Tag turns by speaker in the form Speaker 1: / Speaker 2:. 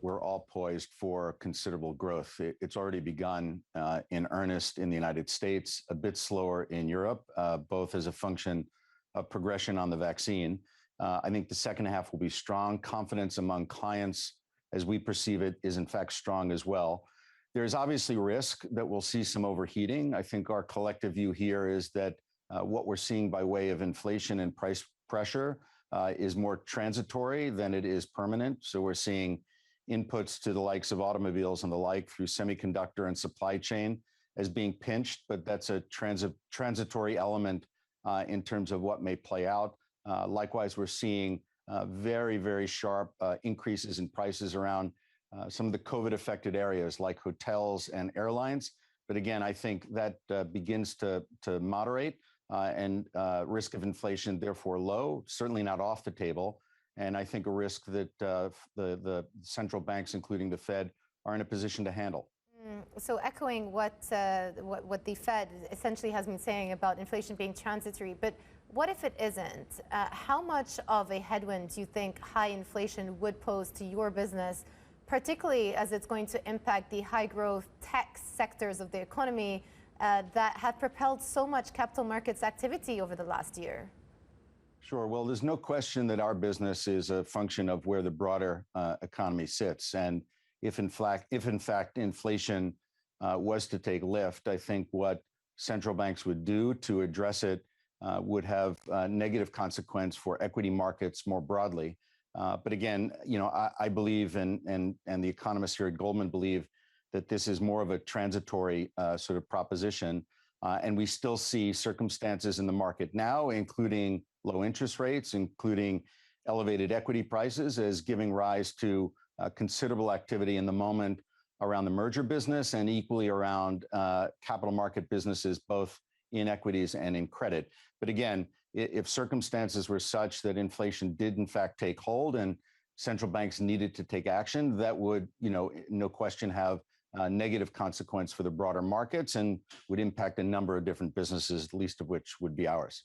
Speaker 1: we're all poised for considerable growth. It's already begun in earnest in the United States, a bit slower in Europe, both as a function of progression on the vaccine. I think the second half will be strong. Confidence among clients, as we perceive it, is in fact strong as well. There's obviously risk that we'll see some overheating. I think our collective view here is that what we're seeing by way of inflation and price pressure is more transitory than it is permanent. So we're seeing inputs to the likes of automobiles and the like through semiconductor and supply chain as being pinched, but that's a transitory element in terms of what may play out. Likewise, we're seeing very, very sharp increases in prices around some of the COVID-affected areas like hotels and airlines. But again, I think that begins to moderate and risk of inflation, therefore low, certainly not off the table. And I think a risk that the central banks, including the Fed, are in a position to handle.
Speaker 2: So echoing what the Fed essentially has been saying about inflation being transitory, but what if it isn't? How much of a headwind do you think high inflation would pose to your business, particularly as it's going to impact the high growth tech sectors of the economy that have propelled so much capital markets activity over the last year?
Speaker 1: Sure. Well, there's no question that our business is a function of where the broader economy sits. And if in fact inflation was to take lift, I think what central banks would do to address it would have negative consequence for equity markets more broadly. But again, I believe, and the economists here at Goldman believe, that this is more of a transitory sort of proposition. And we still see circumstances in the market now, including low interest rates, including elevated equity prices, as giving rise to considerable activity in the moment around the merger business and equally around capital market businesses, both in equities and in credit. But again, if circumstances were such that inflation did in fact take hold and central banks needed to take action, that would, no question have a negative consequence for the broader markets and would impact a number of different businesses, the least of which would be ours.